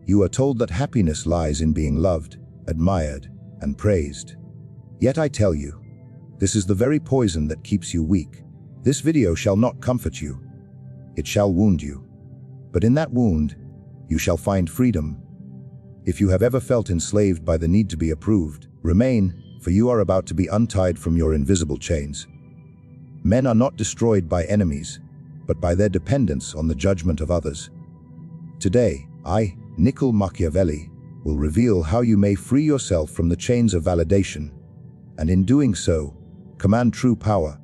You are told that happiness lies in being loved, admired, and praised. Yet I tell you, this is the very poison that keeps you weak. This video shall not comfort you. It shall wound you. But in that wound, you shall find freedom. If you have ever felt enslaved by the need to be approved, remain, for you are about to be untied from your invisible chains. Men are not destroyed by enemies, but by their dependence on the judgment of others. Today, I, Niccolò Machiavelli, will reveal how you may free yourself from the chains of validation, and in doing so, command true power.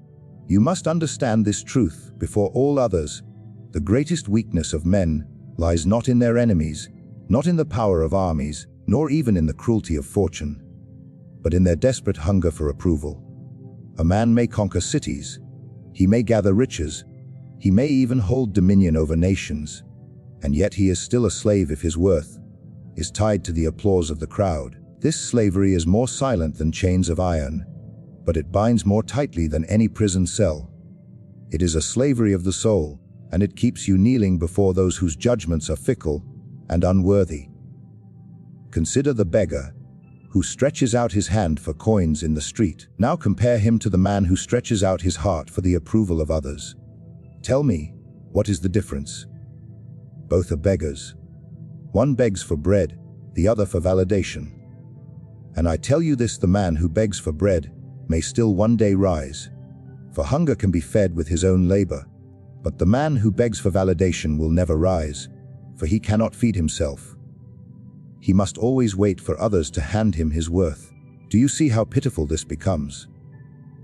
You must understand this truth before all others. The greatest weakness of men lies not in their enemies, not in the power of armies, nor even in the cruelty of fortune, but in their desperate hunger for approval. A man may conquer cities, he may gather riches, he may even hold dominion over nations, and yet he is still a slave if his worth is tied to the applause of the crowd. This slavery is more silent than chains of iron, but it binds more tightly than any prison cell. It is a slavery of the soul, and it keeps you kneeling before those whose judgments are fickle and unworthy. Consider the beggar who stretches out his hand for coins in the street. Now compare him to the man who stretches out his heart for the approval of others. Tell me, what is the difference? Both are beggars. One begs for bread, the other for validation. And I tell you this, the man who begs for bread may still one day rise, for hunger can be fed with his own labor. But the man who begs for validation will never rise, for he cannot feed himself. He must always wait for others to hand him his worth. Do you see how pitiful this becomes?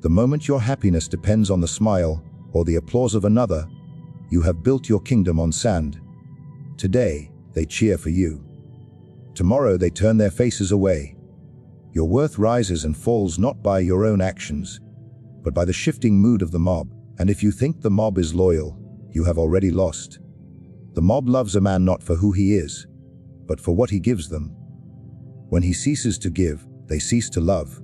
The moment your happiness depends on the smile or the applause of another, you have built your kingdom on sand. Today, they cheer for you. Tomorrow they turn their faces away. Your worth rises and falls not by your own actions, but by the shifting mood of the mob. And if you think the mob is loyal, you have already lost. The mob loves a man not for who he is, but for what he gives them. When he ceases to give, they cease to love.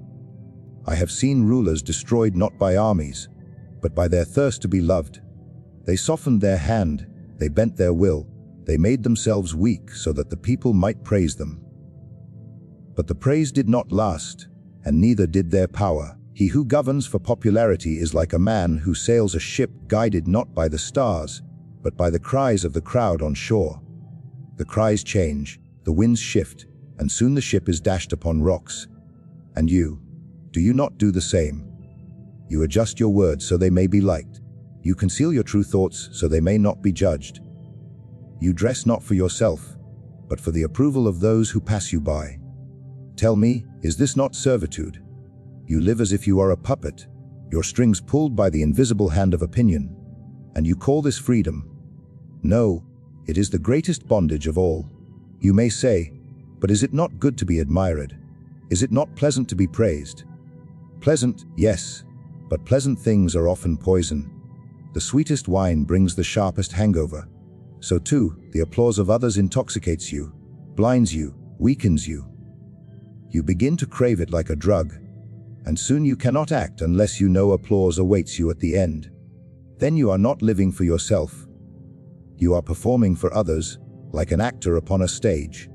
I have seen rulers destroyed not by armies, but by their thirst to be loved. They softened their hand, they bent their will, they made themselves weak so that the people might praise them. But the praise did not last, and neither did their power. He who governs for popularity is like a man who sails a ship guided not by the stars, but by the cries of the crowd on shore. The cries change, the winds shift, and soon the ship is dashed upon rocks. And you, do you not do the same? You adjust your words so they may be liked. You conceal your true thoughts so they may not be judged. You dress not for yourself, but for the approval of those who pass you by. Tell me, is this not servitude? You live as if you are a puppet, your strings pulled by the invisible hand of opinion, and you call this freedom. No, it is the greatest bondage of all. You may say, but is it not good to be admired? Is it not pleasant to be praised? Pleasant, yes, but pleasant things are often poison. The sweetest wine brings the sharpest hangover. So too, the applause of others intoxicates you, blinds you, weakens you. You begin to crave it like a drug, and soon you cannot act unless you know applause awaits you at the end. Then you are not living for yourself. You are performing for others, like an actor upon a stage.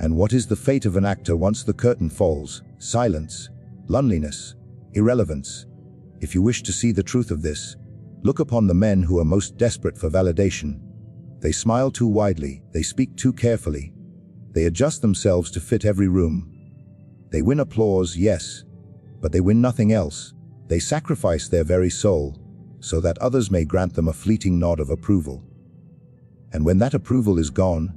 And what is the fate of an actor once the curtain falls? Silence, loneliness, irrelevance. If you wish to see the truth of this, look upon the men who are most desperate for validation. They smile too widely, they speak too carefully. They adjust themselves to fit every room. They win applause, yes, but they win nothing else. They sacrifice their very soul, so that others may grant them a fleeting nod of approval. And when that approval is gone,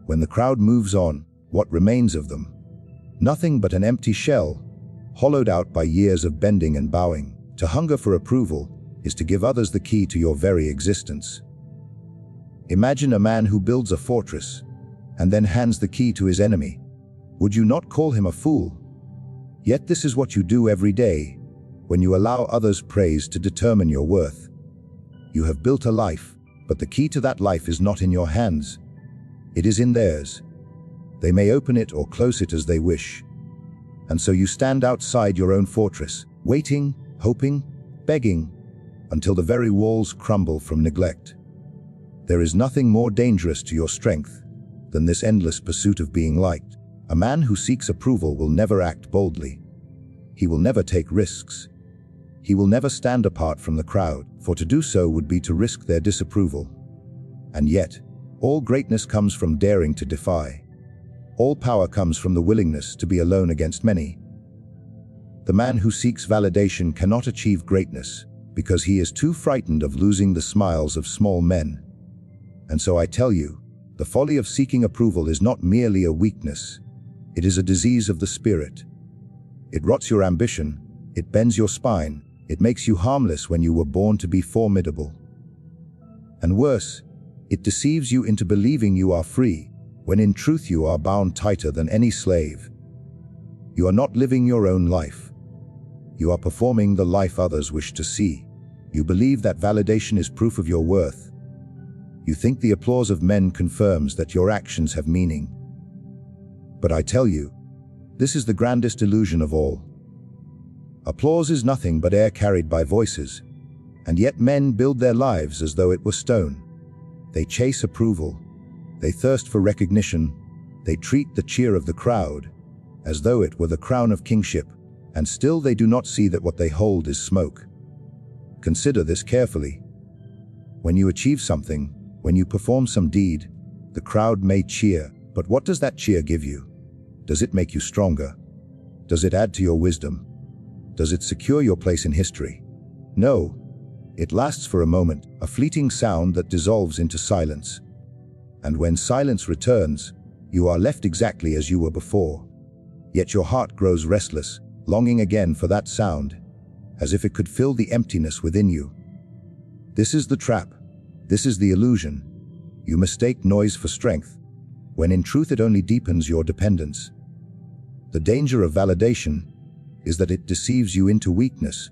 when the crowd moves on, what remains of them? Nothing but an empty shell, hollowed out by years of bending and bowing. To hunger for approval is to give others the key to your very existence. Imagine a man who builds a fortress and then hands the key to his enemy. Would you not call him a fool? Yet this is what you do every day when you allow others' praise to determine your worth. You have built a life, but the key to that life is not in your hands. It is in theirs. They may open it or close it as they wish. And so you stand outside your own fortress, waiting, hoping, begging, until the very walls crumble from neglect. There is nothing more dangerous to your strength than this endless pursuit of being liked. A man who seeks approval will never act boldly. He will never take risks. He will never stand apart from the crowd, for to do so would be to risk their disapproval. And yet, all greatness comes from daring to defy. All power comes from the willingness to be alone against many. The man who seeks validation cannot achieve greatness because he is too frightened of losing the smiles of small men. And so I tell you, the folly of seeking approval is not merely a weakness. It is a disease of the spirit. It rots your ambition. It bends your spine. It makes you harmless when you were born to be formidable. And worse, it deceives you into believing you are free, when in truth you are bound tighter than any slave. You are not living your own life. You are performing the life others wish to see. You believe that validation is proof of your worth. You think the applause of men confirms that your actions have meaning. But I tell you, this is the grandest illusion of all. Applause is nothing but air carried by voices, and yet men build their lives as though it were stone. They chase approval. They thirst for recognition. They treat the cheer of the crowd as though it were the crown of kingship, and still they do not see that what they hold is smoke. Consider this carefully. When you achieve something, when you perform some deed, the crowd may cheer, but what does that cheer give you? Does it make you stronger? Does it add to your wisdom? Does it secure your place in history? No. It lasts for a moment, a fleeting sound that dissolves into silence. And when silence returns, you are left exactly as you were before. Yet your heart grows restless, longing again for that sound, as if it could fill the emptiness within you. This is the trap. This is the illusion. You mistake noise for strength, when in truth it only deepens your dependence. The danger of validation is that it deceives you into weakness,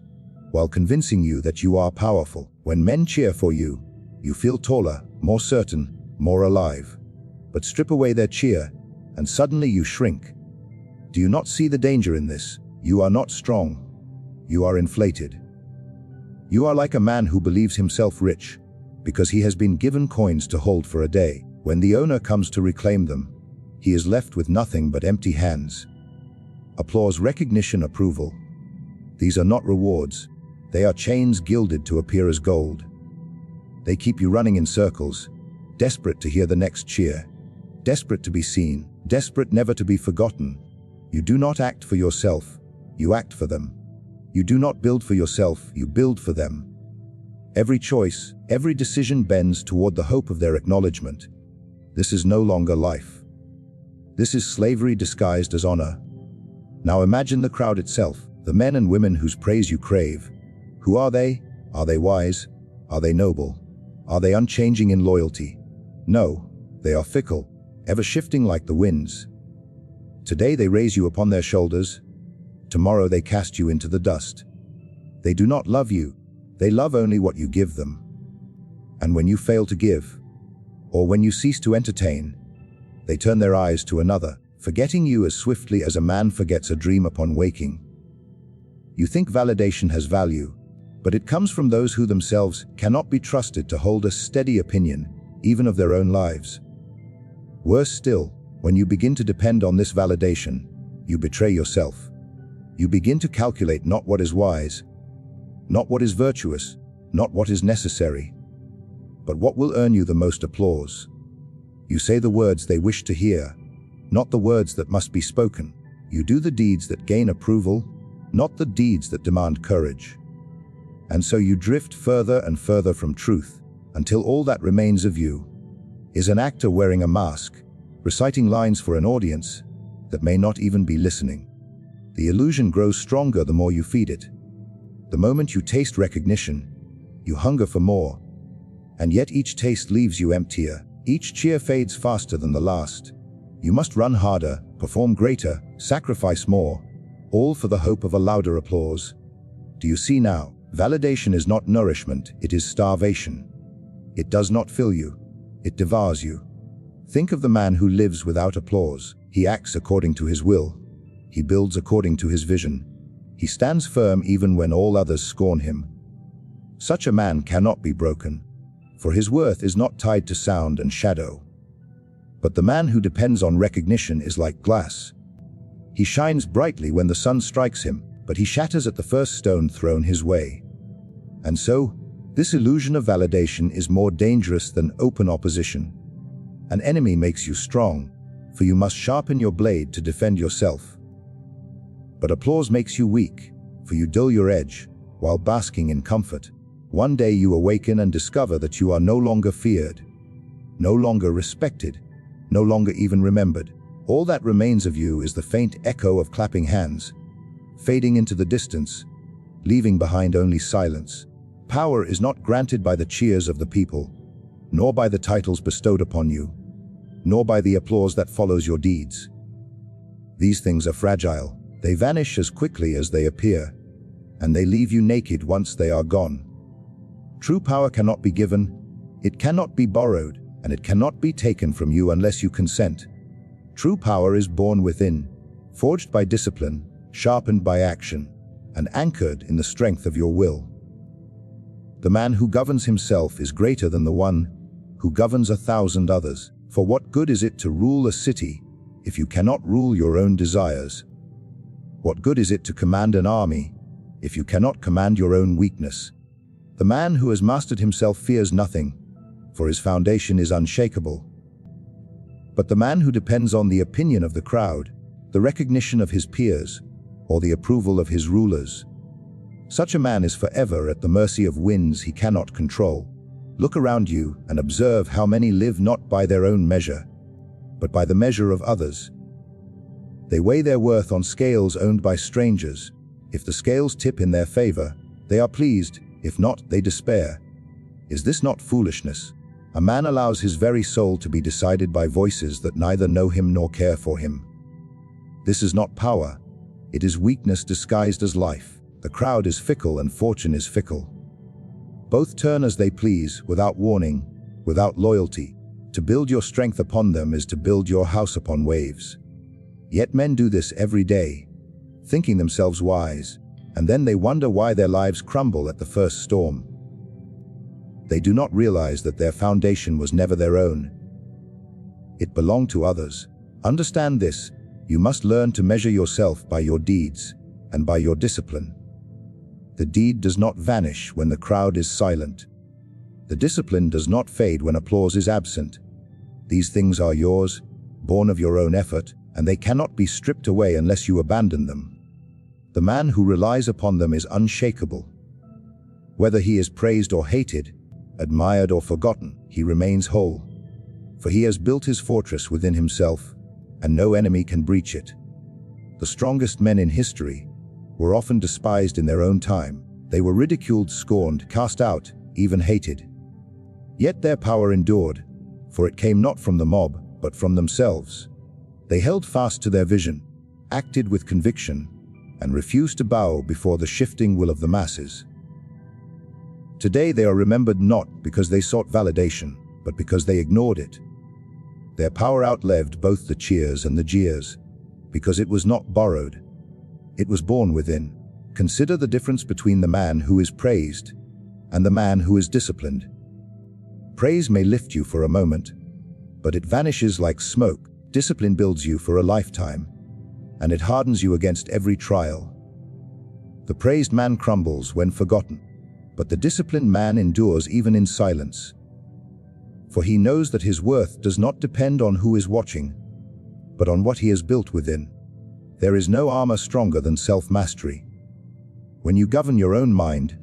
while convincing you that you are powerful. When men cheer for you, you feel taller, more certain, more alive. But strip away their cheer, and suddenly you shrink. Do you not see the danger in this? You are not strong. You are inflated. You are like a man who believes himself rich, because he has been given coins to hold for a day. When the owner comes to reclaim them, he is left with nothing but empty hands. Applause, recognition, approval. These are not rewards. They are chains gilded to appear as gold. They keep you running in circles, desperate to hear the next cheer, desperate to be seen, desperate never to be forgotten. You do not act for yourself, you act for them. You do not build for yourself, you build for them. Every choice, every decision bends toward the hope of their acknowledgement. This is no longer life. This is slavery disguised as honor. Now imagine the crowd itself, the men and women whose praise you crave. Who are they? Are they wise? Are they noble? Are they unchanging in loyalty? No, they are fickle, ever shifting like the winds. Today they raise you upon their shoulders. Tomorrow they cast you into the dust. They do not love you. They love only what you give them. And when you fail to give, or when you cease to entertain, they turn their eyes to another, forgetting you as swiftly as a man forgets a dream upon waking. You think validation has value, but it comes from those who themselves cannot be trusted to hold a steady opinion, even of their own lives. Worse still, when you begin to depend on this validation, you betray yourself. You begin to calculate not what is wise, not what is virtuous, not what is necessary, but what will earn you the most applause. You say the words they wish to hear, not the words that must be spoken. You do the deeds that gain approval, not the deeds that demand courage. And so you drift further and further from truth, until all that remains of you is an actor wearing a mask, reciting lines for an audience that may not even be listening. The illusion grows stronger the more you feed it. The moment you taste recognition, you hunger for more. And yet each taste leaves you emptier. Each cheer fades faster than the last. You must run harder, perform greater, sacrifice more, all for the hope of a louder applause. Do you see now? Validation is not nourishment, it is starvation. It does not fill you, it devours you. Think of the man who lives without applause. He acts according to his will. He builds according to his vision. He stands firm even when all others scorn him. Such a man cannot be broken, for his worth is not tied to sound and shadow, But the man who depends on recognition is like glass. He shines brightly when the sun strikes him, but he shatters at the first stone thrown his way. And so, this illusion of validation is more dangerous than open opposition. An enemy makes you strong, for you must sharpen your blade to defend yourself. But applause makes you weak, for you dull your edge, while basking in comfort. One day you awaken and discover that you are no longer feared, no longer respected, no longer even remembered. All that remains of you is the faint echo of clapping hands, fading into the distance, leaving behind only silence. Power is not granted by the cheers of the people, nor by the titles bestowed upon you, nor by the applause that follows your deeds. These things are fragile. They vanish as quickly as they appear, and they leave you naked once they are gone. True power cannot be given, it cannot be borrowed, and it cannot be taken from you unless you consent. True power is born within, forged by discipline, sharpened by action, and anchored in the strength of your will. The man who governs himself is greater than the one who governs 1,000 others. For what good is it to rule a city if you cannot rule your own desires? What good is it to command an army if you cannot command your own weakness? The man who has mastered himself fears nothing, for his foundation is unshakable. But the man who depends on the opinion of the crowd, the recognition of his peers, or the approval of his rulers, such a man is forever at the mercy of winds he cannot control. Look around you and observe how many live not by their own measure, but by the measure of others. They weigh their worth on scales owned by strangers. If the scales tip in their favor, they are pleased. If not, they despair. Is this not foolishness? A man allows his very soul to be decided by voices that neither know him nor care for him. This is not power. It is weakness disguised as life. The crowd is fickle and fortune is fickle. Both turn as they please, without warning, without loyalty. To build your strength upon them is to build your house upon waves. Yet men do this every day, thinking themselves wise, and then they wonder why their lives crumble at the first storm. They do not realize that their foundation was never their own. It belonged to others. Understand this: you must learn to measure yourself by your deeds and by your discipline. The deed does not vanish when the crowd is silent. The discipline does not fade when applause is absent. These things are yours, born of your own effort, and they cannot be stripped away unless you abandon them. The man who relies upon them is unshakable. Whether he is praised or hated, admired or forgotten, he remains whole. For he has built his fortress within himself, and no enemy can breach it. The strongest men in history were often despised in their own time. They were ridiculed, scorned, cast out, even hated. Yet their power endured, for it came not from the mob, but from themselves. They held fast to their vision, acted with conviction, and refused to bow before the shifting will of the masses. Today they are remembered not because they sought validation, but because they ignored it. Their power outlived both the cheers and the jeers, because it was not borrowed. It was born within. Consider the difference between the man who is praised and the man who is disciplined. Praise may lift you for a moment, but it vanishes like smoke. Discipline builds you for a lifetime, and it hardens you against every trial. The praised man crumbles when forgotten, but the disciplined man endures even in silence. For he knows that his worth does not depend on who is watching, but on what he has built within. There is no armor stronger than self-mastery. When you govern your own mind,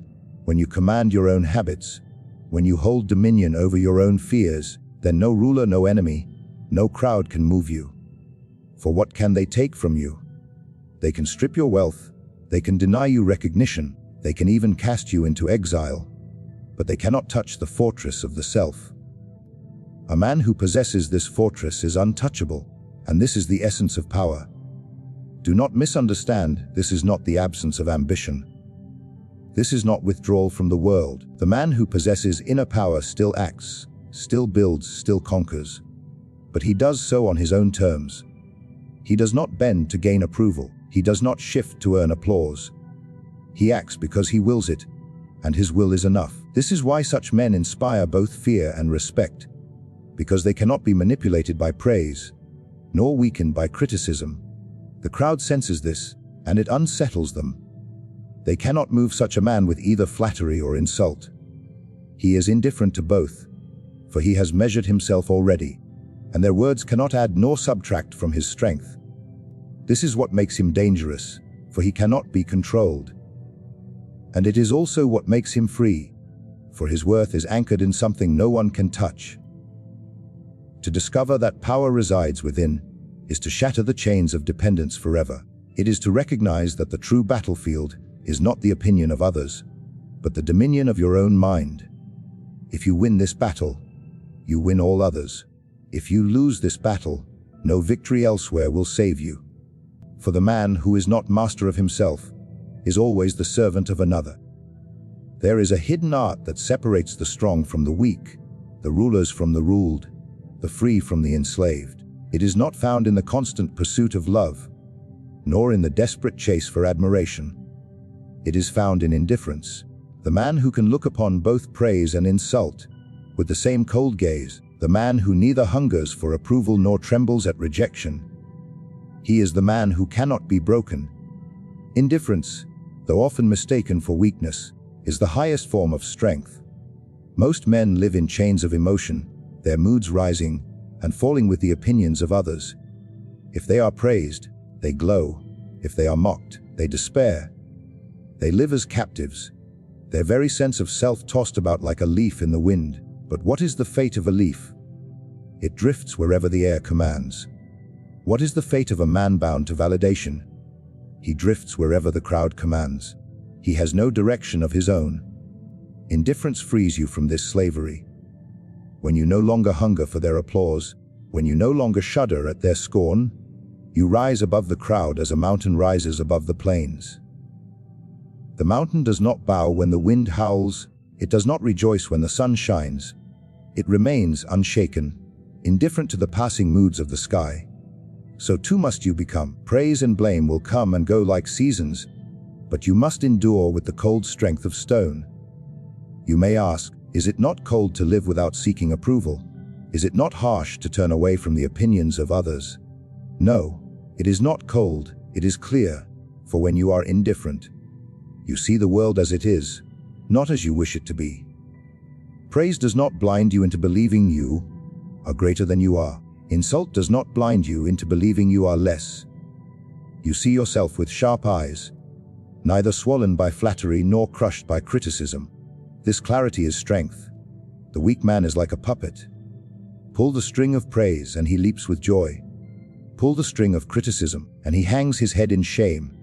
when you command your own habits, when you hold dominion over your own fears, then no ruler, no enemy, no crowd can move you. For what can they take from you? They can strip your wealth, they can deny you recognition, they can even cast you into exile, but they cannot touch the fortress of the self. A man who possesses this fortress is untouchable, and this is the essence of power. Do not misunderstand, this is not the absence of ambition. This is not withdrawal from the world. The man who possesses inner power still acts, still builds, still conquers. But he does so on his own terms. He does not bend to gain approval. He does not shift to earn applause. He acts because he wills it, and his will is enough. This is why such men inspire both fear and respect, because they cannot be manipulated by praise, nor weakened by criticism. The crowd senses this, and it unsettles them. They cannot move such a man with either flattery or insult. He is indifferent to both, for he has measured himself already, and their words cannot add nor subtract from his strength. This is what makes him dangerous, for he cannot be controlled. And it is also what makes him free, for his worth is anchored in something no one can touch. To discover that power resides within is to shatter the chains of dependence forever. It is to recognize that the true battlefield is not the opinion of others, but the dominion of your own mind. If you win this battle, you win all others. If you lose this battle, no victory elsewhere will save you. For the man who is not master of himself is always the servant of another. There is a hidden art that separates the strong from the weak, the rulers from the ruled, the free from the enslaved. It is not found in the constant pursuit of love, nor in the desperate chase for admiration. It is found in indifference, the man who can look upon both praise and insult with the same cold gaze, the man who neither hungers for approval nor trembles at rejection. He is the man who cannot be broken. Indifference, though often mistaken for weakness, is the highest form of strength. Most men live in chains of emotion, their moods rising and falling with the opinions of others. If they are praised, they glow. If they are mocked, they despair. They live as captives, their very sense of self tossed about like a leaf in the wind. But what is the fate of a leaf? It drifts wherever the air commands. What is the fate of a man bound to validation? He drifts wherever the crowd commands. He has no direction of his own. Indifference frees you from this slavery. When you no longer hunger for their applause, when you no longer shudder at their scorn, you rise above the crowd as a mountain rises above the plains. The mountain does not bow when the wind howls, it does not rejoice when the sun shines. It remains unshaken, indifferent to the passing moods of the sky. So too must you become. Praise and blame will come and go like seasons, but you must endure with the cold strength of stone. You may ask, is it not cold to live without seeking approval? Is it not harsh to turn away from the opinions of others? No, it is not cold, it is clear, for when you are indifferent, you see the world as it is, not as you wish it to be. Praise does not blind you into believing you are greater than you are. Insult does not blind you into believing you are less. You see yourself with sharp eyes, neither swollen by flattery nor crushed by criticism. This clarity is strength. The weak man is like a puppet. Pull the string of praise and he leaps with joy. Pull the string of criticism and he hangs his head in shame.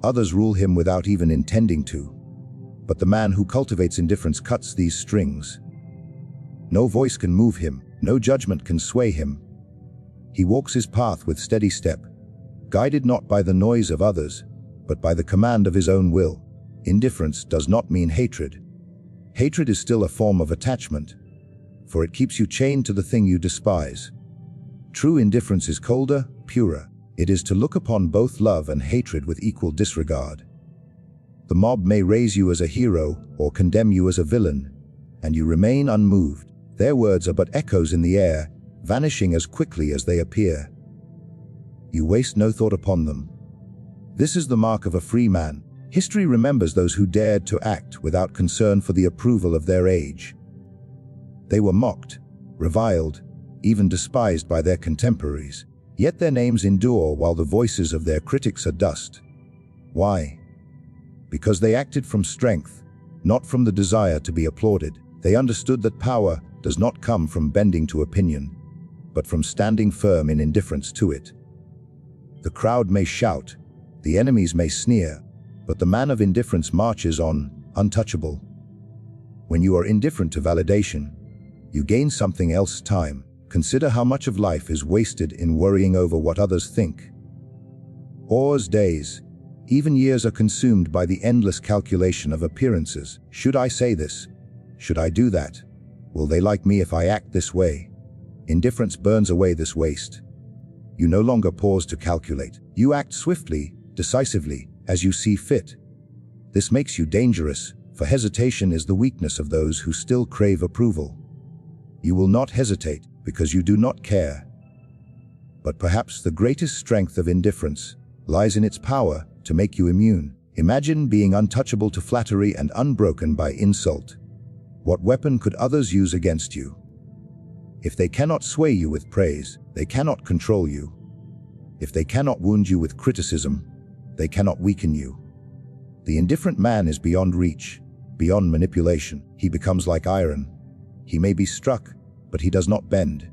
Others rule him without even intending to. But the man who cultivates indifference cuts these strings. No voice can move him, no judgment can sway him. He walks his path with steady step, guided not by the noise of others, but by the command of his own will. Indifference does not mean hatred. Hatred is still a form of attachment, for it keeps you chained to the thing you despise. True indifference is colder, purer. It is to look upon both love and hatred with equal disregard. The mob may raise you as a hero or condemn you as a villain, and you remain unmoved. Their words are but echoes in the air, vanishing as quickly as they appear. You waste no thought upon them. This is the mark of a free man. History remembers those who dared to act without concern for the approval of their age. They were mocked, reviled, even despised by their contemporaries. Yet their names endure while the voices of their critics are dust. Why? Because they acted from strength, not from the desire to be applauded. They understood that power does not come from bending to opinion, but from standing firm in indifference to it. The crowd may shout, the enemies may sneer, but the man of indifference marches on, untouchable. When you are indifferent to validation, you gain something else: time. Consider how much of life is wasted in worrying over what others think. Hours, days, even years are consumed by the endless calculation of appearances. Should I say this? Should I do that? Will they like me if I act this way? Indifference burns away this waste. You no longer pause to calculate. You act swiftly, decisively, as you see fit. This makes you dangerous, for hesitation is the weakness of those who still crave approval. You will not hesitate. because you do not care. But perhaps the greatest strength of indifference lies in its power to make you immune. Imagine being untouchable to flattery and unbroken by insult. What weapon could others use against you? If they cannot sway you with praise, they cannot control you. If they cannot wound you with criticism, they cannot weaken you. The indifferent man is beyond reach, beyond manipulation. He becomes like iron. He may be struck, but he does not bend.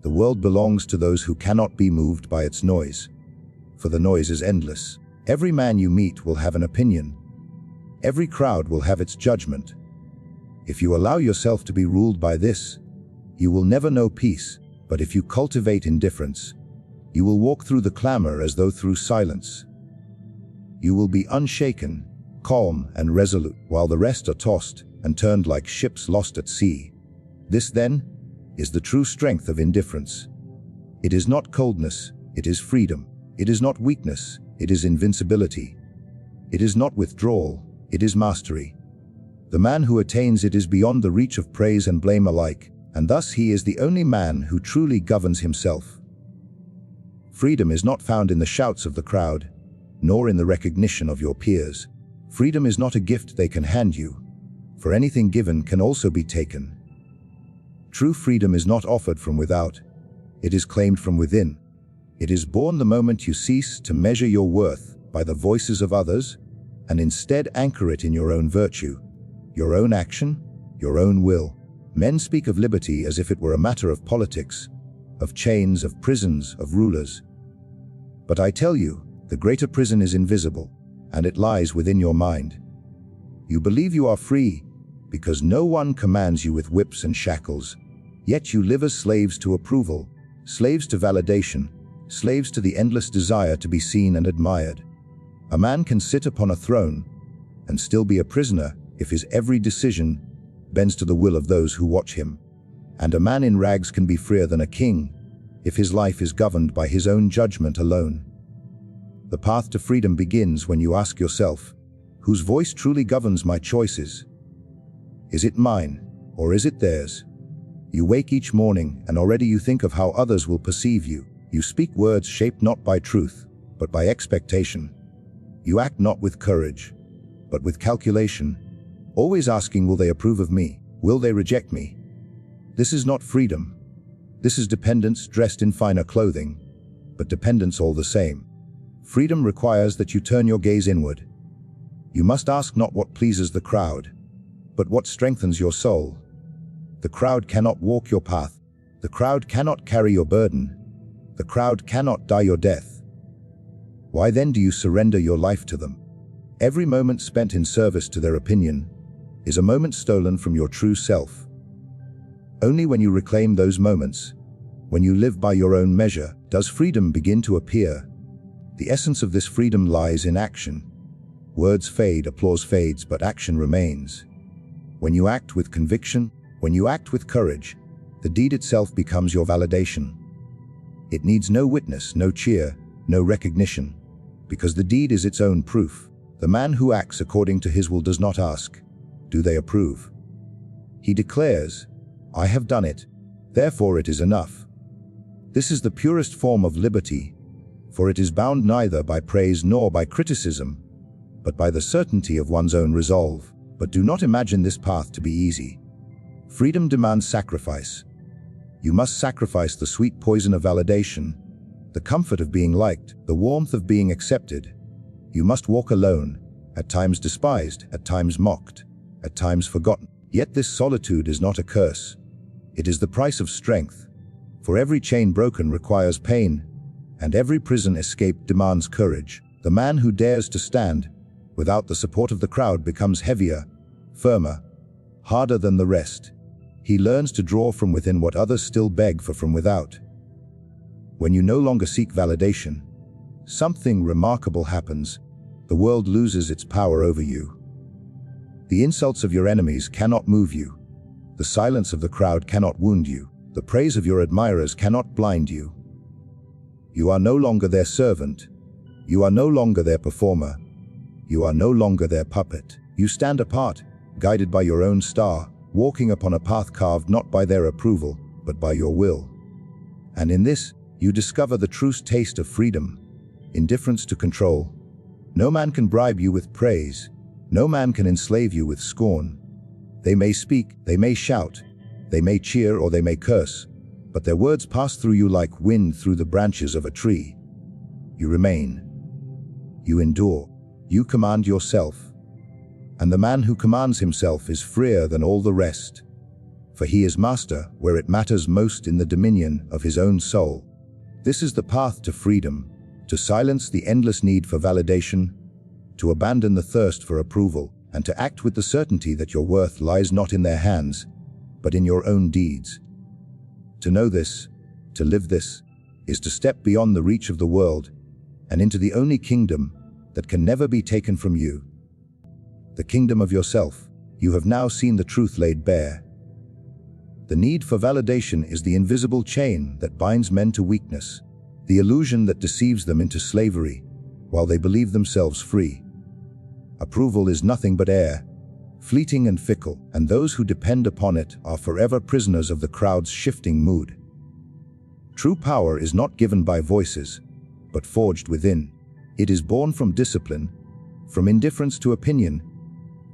The world belongs to those who cannot be moved by its noise, for the noise is endless. Every man you meet will have an opinion. Every crowd will have its judgment. If you allow yourself to be ruled by this, you will never know peace. But if you cultivate indifference, you will walk through the clamor as though through silence. You will be unshaken, calm and resolute, while the rest are tossed and turned like ships lost at sea. This, then, is the true strength of indifference. It is not coldness, it is freedom. It is not weakness, it is invincibility. It is not withdrawal, it is mastery. The man who attains it is beyond the reach of praise and blame alike, and thus he is the only man who truly governs himself. Freedom is not found in the shouts of the crowd, nor in the recognition of your peers. Freedom is not a gift they can hand you, for anything given can also be taken. True freedom is not offered from without, it is claimed from within. It is born the moment you cease to measure your worth by the voices of others, and instead anchor it in your own virtue, your own action, your own will. Men speak of liberty as if it were a matter of politics, of chains, of prisons, of rulers. But I tell you, the greater prison is invisible, and it lies within your mind. You believe you are free, because no one commands you with whips and shackles, yet you live as slaves to approval, slaves to validation, slaves to the endless desire to be seen and admired. A man can sit upon a throne and still be a prisoner if his every decision bends to the will of those who watch him. And a man in rags can be freer than a king if his life is governed by his own judgment alone. The path to freedom begins when you ask yourself, whose voice truly governs my choices? Is it mine, or is it theirs? You wake each morning and already you think of how others will perceive you. You speak words shaped not by truth, but by expectation. You act not with courage, but with calculation, always asking, will they approve of me? Will they reject me? This is not freedom. This is dependence dressed in finer clothing, but dependence all the same. Freedom requires that you turn your gaze inward. You must ask not what pleases the crowd, but what strengthens your soul. The crowd cannot walk your path. The crowd cannot carry your burden. The crowd cannot die your death. Why then do you surrender your life to them? Every moment spent in service to their opinion is a moment stolen from your true self. Only when you reclaim those moments, when you live by your own measure, does freedom begin to appear. The essence of this freedom lies in action. Words fade, applause fades, but action remains. When you act with conviction, when you act with courage, the deed itself becomes your validation. It needs no witness, no cheer, no recognition, because the deed is its own proof. The man who acts according to his will does not ask, do they approve? He declares, I have done it, therefore it is enough. This is the purest form of liberty, for it is bound neither by praise nor by criticism, but by the certainty of one's own resolve. But do not imagine this path to be easy. Freedom demands sacrifice. You must sacrifice the sweet poison of validation, the comfort of being liked, the warmth of being accepted. You must walk alone, at times despised, at times mocked, at times forgotten. Yet this solitude is not a curse. It is the price of strength. For every chain broken requires pain, and every prison escaped demands courage. The man who dares to stand without the support of the crowd becomes heavier, firmer, harder than the rest. He learns to draw from within what others still beg for from without. When you no longer seek validation, something remarkable happens. The world loses its power over you. The insults of your enemies cannot move you. The silence of the crowd cannot wound you. The praise of your admirers cannot blind you. You are no longer their servant. You are no longer their performer. You are no longer their puppet. You stand apart, guided by your own star, walking upon a path carved not by their approval, but by your will. And in this, you discover the true taste of freedom, indifference to control. No man can bribe you with praise. No man can enslave you with scorn. They may speak, they may shout, they may cheer or they may curse, but their words pass through you like wind through the branches of a tree. You remain. You endure. You command yourself. And the man who commands himself is freer than all the rest, for he is master where it matters most in the dominion of his own soul. This is the path to freedom, to silence the endless need for validation, to abandon the thirst for approval, and to act with the certainty that your worth lies not in their hands, but in your own deeds. To know this, to live this, is to step beyond the reach of the world and into the only kingdom that can never be taken from you. The kingdom of yourself. You have now seen the truth laid bare. The need for validation is the invisible chain that binds men to weakness, the illusion that deceives them into slavery while they believe themselves free. Approval is nothing but air, fleeting and fickle, and those who depend upon it are forever prisoners of the crowd's shifting mood. True power is not given by voices, but forged within. It is born from discipline, from indifference to opinion,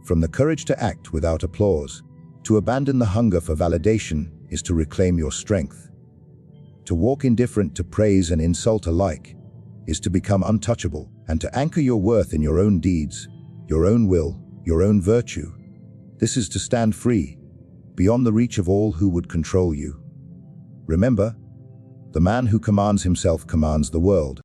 from the courage to act without applause. To abandon the hunger for validation is to reclaim your strength. To walk indifferent to praise and insult alike is to become untouchable, and to anchor your worth in your own deeds, your own will, your own virtue. This is to stand free, beyond the reach of all who would control you. Remember, the man who commands himself commands the world.